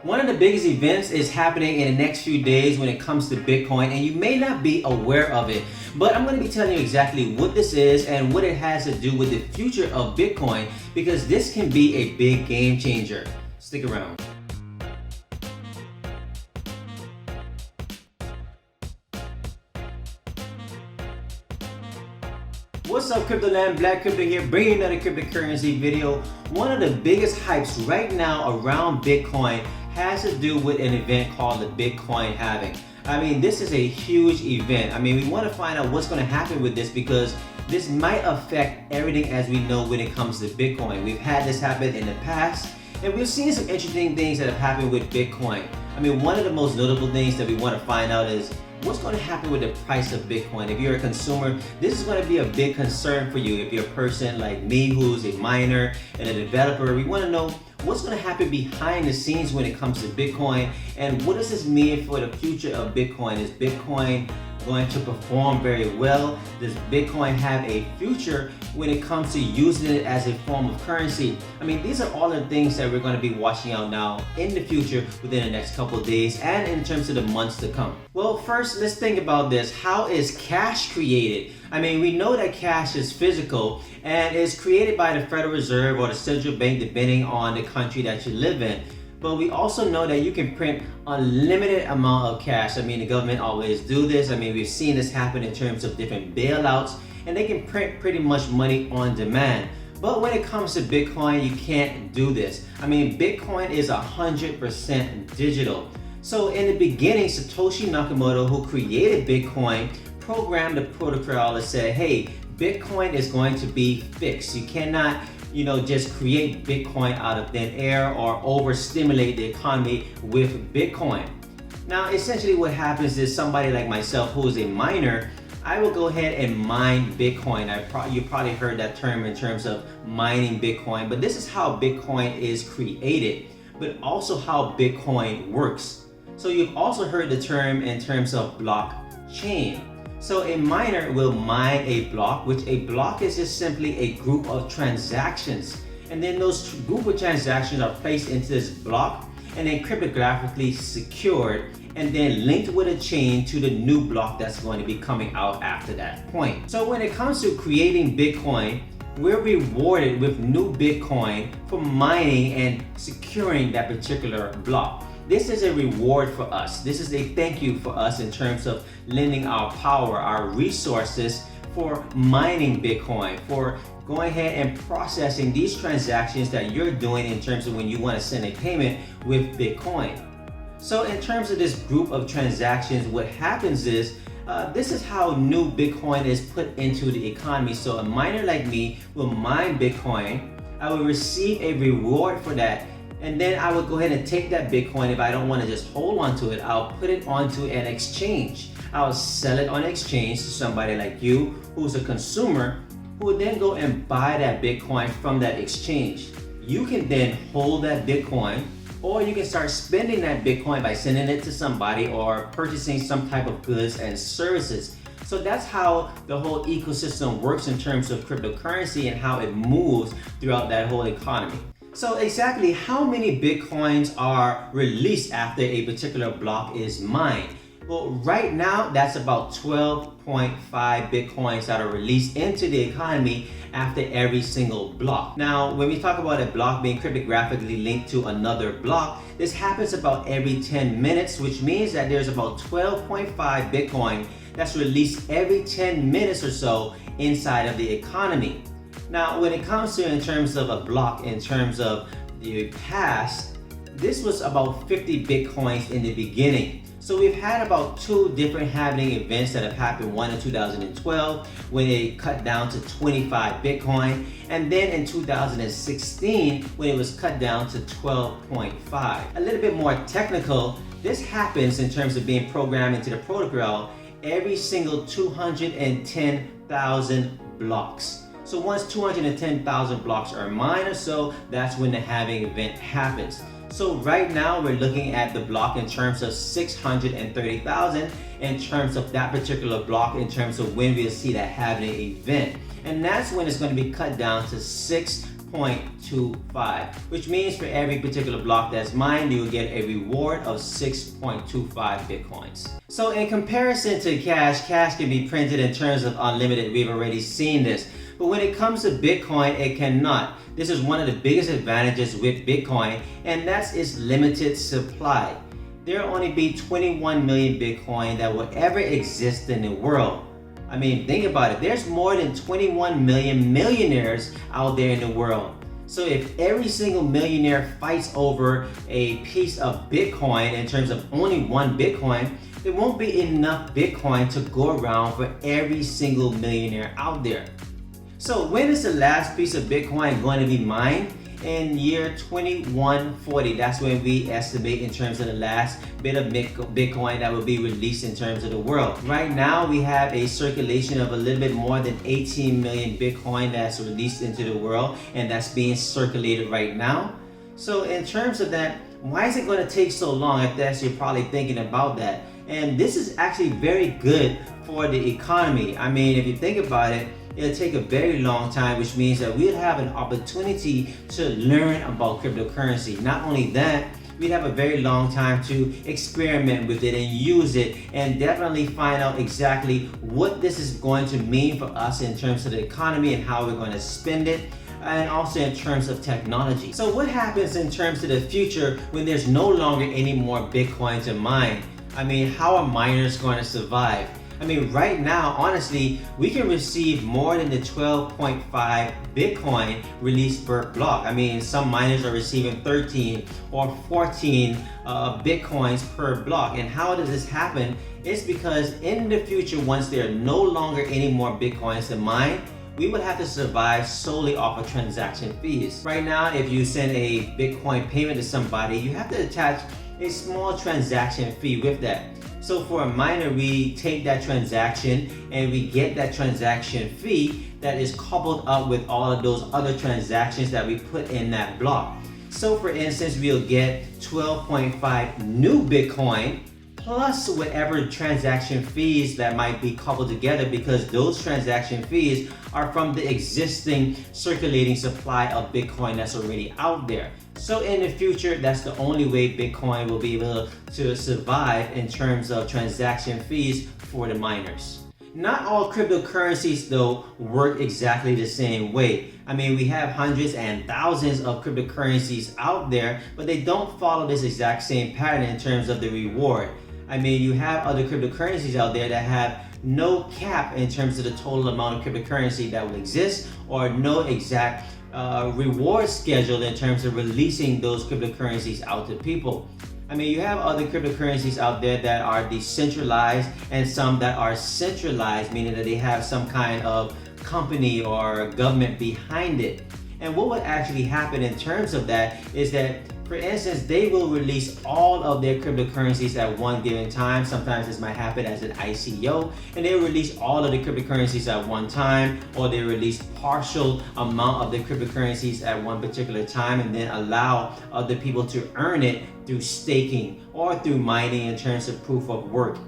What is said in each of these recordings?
One of the biggest events is happening in the next few days when it comes to Bitcoin, and you may not be aware of it, but I'm going to be telling you exactly what this is and what it has to do with the future of Bitcoin, because this can be a big game changer. Stick around. What's up, Crypto Land? Black Crypto here, bringing another cryptocurrency video. One of the biggest hypes right now around Bitcoin has to do with an event called the Bitcoin Halving. I mean, this is a huge event. I mean, we want to find out what's going to happen with this, because this might affect everything as we know when it comes to Bitcoin. We've had this happen in the past, and we've seen some interesting things that have happened with Bitcoin. I mean, one of the most notable things that we want to find out is what's going to happen with the price of Bitcoin. If you're a consumer, this is going to be a big concern for you. If you're a person like me who's a miner and a developer, we want to know what's going to happen behind the scenes when it comes to Bitcoin, and what does this mean for the future of Bitcoin? Is Bitcoin going to perform very well? Does Bitcoin have a future when it comes to using it as a form of currency? I mean, these are all the things that we're going to be watching out now in the future within the next couple of days and in terms of the months to come. Well, first, let's think about this. How is cash created? I mean, we know that cash is physical and is created by the Federal Reserve or the central bank, depending on the country that you live in. But we also know that you can print unlimited amount of cash. I mean, the government always do this. I mean, we've seen this happen in terms of different bailouts, and they can print pretty much money on demand. But when it comes to Bitcoin, you can't do this. I mean, Bitcoin is 100% digital. So in the beginning, Satoshi Nakamoto, who created Bitcoin, programmed the protocol that said, hey, Bitcoin is going to be fixed. You cannot just create Bitcoin out of thin air or overstimulate the economy with Bitcoin. Now, essentially what happens is somebody like myself who is a miner, I will go ahead and mine Bitcoin. You probably heard that term in terms of mining Bitcoin, but this is how Bitcoin is created, but also how Bitcoin works. So you've also heard the term in terms of blockchain. So a miner will mine a block, which a block is just simply a group of transactions. And then those group of transactions are placed into this block and then cryptographically secured and then linked with a chain to the new block that's going to be coming out after that point. So when it comes to creating Bitcoin, we're rewarded with new Bitcoin for mining and securing that particular block. This is a reward for us. This is a thank you for us in terms of lending our power, our resources for mining Bitcoin, for going ahead and processing these transactions that you're doing in terms of when you want to send a payment with Bitcoin. So in terms of this group of transactions, what happens is this is how new Bitcoin is put into the economy. So a miner like me will mine Bitcoin. I will receive a reward for that. And then I would go ahead and take that Bitcoin. If I don't want to just hold on to it, I'll put it onto an exchange. I'll sell it on an exchange to somebody like you who's a consumer, who would then go and buy that Bitcoin from that exchange. You can then hold that Bitcoin, or you can start spending that Bitcoin by sending it to somebody or purchasing some type of goods and services. So that's how the whole ecosystem works in terms of cryptocurrency and how it moves throughout that whole economy. So exactly how many Bitcoins are released after a particular block is mined? Well, right now, that's about 12.5 Bitcoins that are released into the economy after every single block. Now, when we talk about a block being cryptographically linked to another block, this happens about every 10 minutes, which means that there's about 12.5 Bitcoin that's released every 10 minutes or so inside of the economy. Now, when it comes to in terms of a block, in terms of the past, this was about 50 Bitcoins in the beginning. So we've had about two different halving events that have happened. One in 2012 when it cut down to 25 Bitcoin, and then in 2016 when it was cut down to 12.5. A little bit more technical, this happens in terms of being programmed into the protocol every single 210,000 blocks. So once 210,000 blocks are mined or so, that's when the halving event happens. So right now we're looking at the block in terms of 630,000 in terms of that particular block, in terms of when we'll see that halving event. And that's when it's going to be cut down to 6 6.25, which means for every particular block that's mined, you will get a reward of 6.25 Bitcoins. So in comparison to cash can be printed in terms of unlimited. We've already seen this. But when it comes to Bitcoin, it cannot. This is one of the biggest advantages with Bitcoin, and that's its limited supply. There will only be 21 million Bitcoin that will ever exist in the world. I mean, think about it. There's more than 21 million millionaires out there in the world. So if every single millionaire fights over a piece of Bitcoin in terms of only one Bitcoin, there won't be enough Bitcoin to go around for every single millionaire out there. So when is the last piece of Bitcoin going to be mined? In year 2140. That's when we estimate in terms of the last bit of Bitcoin that will be released in terms of the world. Right now we have a circulation of a little bit more than 18 million Bitcoin that's released into the world, and that's being circulated right now. So in terms of that, why is it going to take so long? If that's, you're probably thinking about that. And this is actually very good for the economy. I mean, if you think about it, it'll take a very long time, which means that we'll have an opportunity to learn about cryptocurrency. Not only that, we'd have a very long time to experiment with it and use it, and definitely find out exactly what this is going to mean for us in terms of the economy and how we're going to spend it, and also in terms of technology. So what happens in terms of the future when there's no longer any more Bitcoin to mine? I mean, how are miners going to survive? I mean, right now, honestly, we can receive more than the 12.5 Bitcoin released per block. I mean, some miners are receiving 13 or 14 Bitcoins per block. And how does this happen? It's because in the future, once there are no longer any more Bitcoins to mine, we would have to survive solely off of transaction fees. Right now, if you send a Bitcoin payment to somebody, you have to attach a small transaction fee with that. So for a miner, we take that transaction and we get that transaction fee that is coupled up with all of those other transactions that we put in that block. So for instance, we'll get 12.5 new Bitcoin plus whatever transaction fees that might be coupled together, because those transaction fees are from the existing circulating supply of Bitcoin that's already out there. So in the future, that's the only way Bitcoin will be able to survive in terms of transaction fees for the miners. Not all cryptocurrencies though work exactly the same way. I mean, we have hundreds and thousands of cryptocurrencies out there, but they don't follow this exact same pattern in terms of the reward. I mean, you have other cryptocurrencies out there that have no cap in terms of the total amount of cryptocurrency that will exist, or no exact reward schedule in terms of releasing those cryptocurrencies out to people. I mean, you have other cryptocurrencies out there that are decentralized and some that are centralized, meaning that they have some kind of company or government behind it. And what would actually happen in terms of that is that, for instance, they will release all of their cryptocurrencies at one given time. Sometimes this might happen as an ICO, and they release all of the cryptocurrencies at one time, or they release partial amount of the cryptocurrencies at one particular time, and then allow other people to earn it through staking or through mining in terms of proof of work.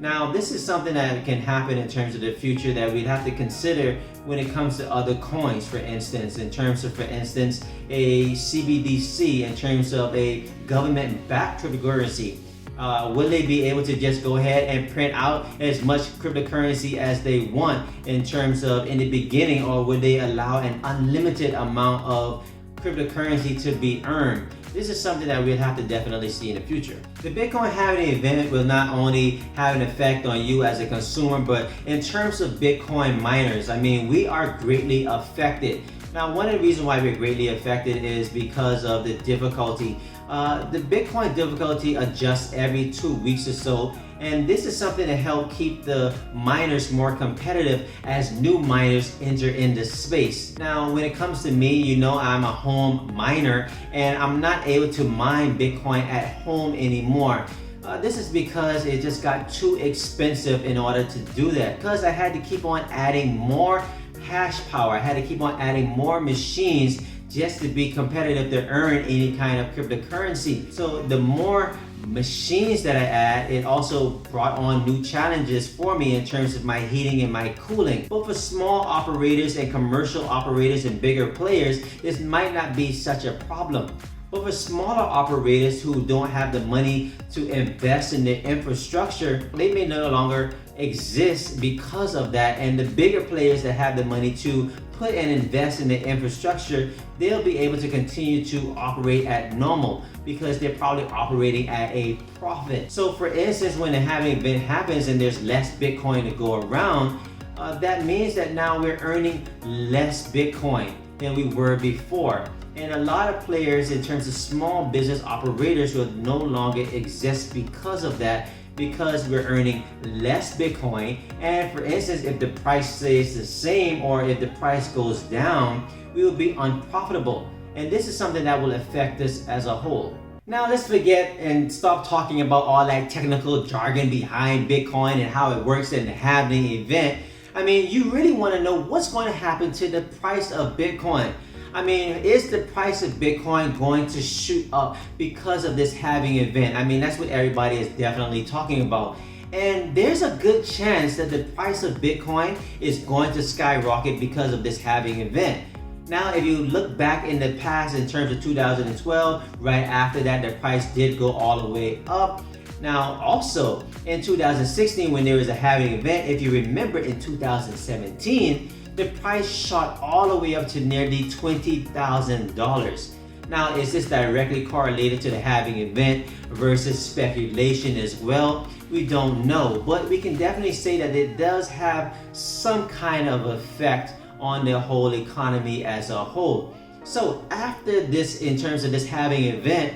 Now, this is something that can happen in terms of the future that we'd have to consider when it comes to other coins, for instance, in terms of, for instance, a CBDC, in terms of a government-backed cryptocurrency. Will they be able to just go ahead and print out as much cryptocurrency as they want in terms of in the beginning, or would they allow an unlimited amount of cryptocurrency to be earned? This is something that we'll have to definitely see in the future. The Bitcoin Halving event will not only have an effect on you as a consumer, but in terms of Bitcoin miners, I mean, we are greatly affected. Now, one of the reasons why we're greatly affected is because of the difficulty. The Bitcoin difficulty adjusts every 2 weeks or so, and this is something to help keep the miners more competitive as new miners enter into space. Now, when it comes to me, you know, I'm a home miner, and I'm not able to mine Bitcoin at home anymore. This is because it just got too expensive in order to do that, because I had to keep on adding more hash power. I had to keep on adding more machines just to be competitive to earn any kind of cryptocurrency. So the more machines that I add, it also brought on new challenges for me in terms of my heating and my cooling. But for small operators and commercial operators and bigger players, this might not be such a problem. But for smaller operators who don't have the money to invest in their infrastructure, they may no longer exist because of that. And the bigger players that have the money to put and invest in their infrastructure, they'll be able to continue to operate at normal because they're probably operating at a profit. So for instance, when the halving event happens and there's less Bitcoin to go around, that means that now we're earning less Bitcoin than we were before. And a lot of players in terms of small business operators will no longer exist because of that, because we're earning less Bitcoin. And for instance, if the price stays the same or if the price goes down, we will be unprofitable. And this is something that will affect us as a whole. Now let's forget and stop talking about all that technical jargon behind Bitcoin and how it works in the halving event. I mean, you really want to know what's going to happen to the price of Bitcoin. I mean, is the price of Bitcoin going to shoot up because of this halving event? I mean, that's what everybody is definitely talking about. And there's a good chance that the price of Bitcoin is going to skyrocket because of this halving event. Now, if you look back in the past in terms of 2012, right after that, the price did go all the way up. Now, also in 2016, when there was a halving event, if you remember in 2017, the price shot all the way up to nearly $20,000. Now, is this directly correlated to the halving event versus speculation as well? We don't know, but we can definitely say that it does have some kind of effect on the whole economy as a whole. So after this, in terms of this halving event,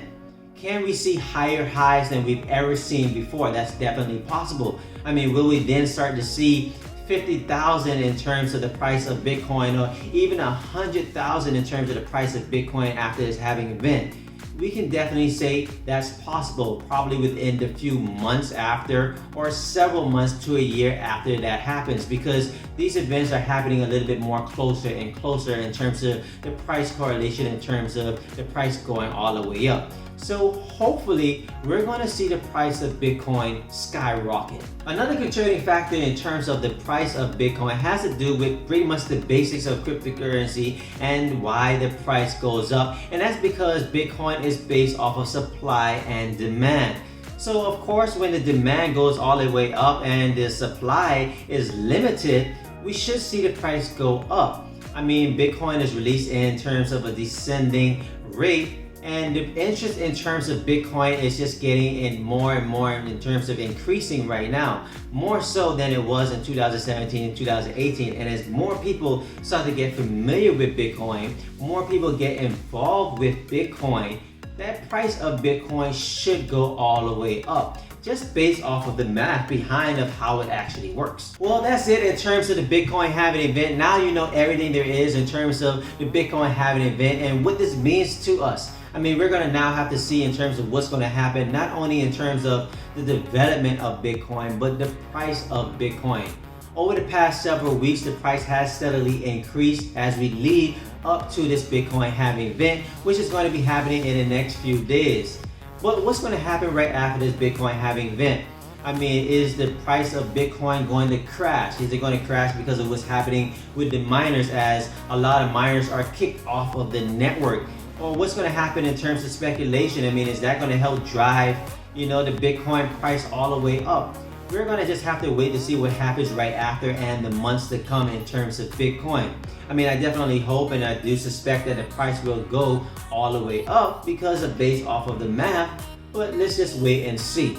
can we see higher highs than we've ever seen before? That's definitely possible. I mean, will we then start to see 50,000 in terms of the price of Bitcoin, or even 100,000 in terms of the price of Bitcoin after this halving event? We can definitely say that's possible, probably within the few months after, or several months to a year after that happens, because these events are happening a little bit more closer and closer in terms of the price correlation, in terms of the price going all the way up. So hopefully we're going to see the price of Bitcoin skyrocket. Another contributing factor in terms of the price of Bitcoin has to do with pretty much the basics of cryptocurrency and why the price goes up. And that's because Bitcoin is based off of supply and demand. So of course, when the demand goes all the way up and the supply is limited, we should see the price go up. I mean, Bitcoin is released in terms of a descending rate, and the interest in terms of Bitcoin is just getting in more and more in terms of increasing right now, more so than it was in 2017 and 2018. And as more people start to get familiar with Bitcoin, more people get involved with Bitcoin, that price of Bitcoin should go all the way up, just based off of the math behind of how it actually works. Well, that's it in terms of the Bitcoin halving event. Now you know everything there is in terms of the Bitcoin halving event and what this means to us. I mean, we're going to now have to see in terms of what's going to happen, not only in terms of the development of Bitcoin, but the price of Bitcoin. Over the past several weeks, the price has steadily increased as we lead up to this Bitcoin halving event, which is going to be happening in the next few days. But what's going to happen right after this Bitcoin halving event? I mean, is the price of Bitcoin going to crash? Is it going to crash because of what's happening with the miners, as a lot of miners are kicked off of the network? Or what's going to happen in terms of speculation? I mean, is that going to help drive, the Bitcoin price all the way up? We're going to just have to wait to see what happens right after and the months to come in terms of Bitcoin. I mean, I definitely hope and I do suspect that the price will go all the way up because of based off of the math, but let's just wait and see.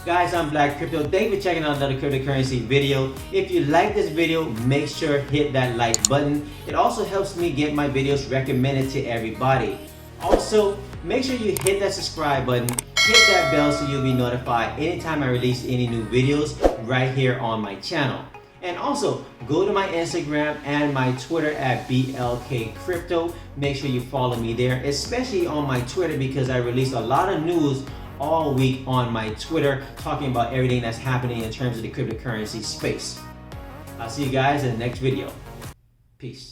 Guys, I'm Black Crypto. Thank you for checking out another cryptocurrency video. If you like this video, make sure hit that like button. It also helps me get my videos recommended to everybody. Also, make sure you hit that subscribe button, hit that bell so you'll be notified anytime I release any new videos right here on my channel. And also, go to my Instagram and my Twitter at BLKCrypto. Make sure you follow me there, especially on my Twitter, because I release a lot of news all week on my Twitter, talking about everything that's happening in terms of the cryptocurrency space. I'll see you guys in the next video. Peace.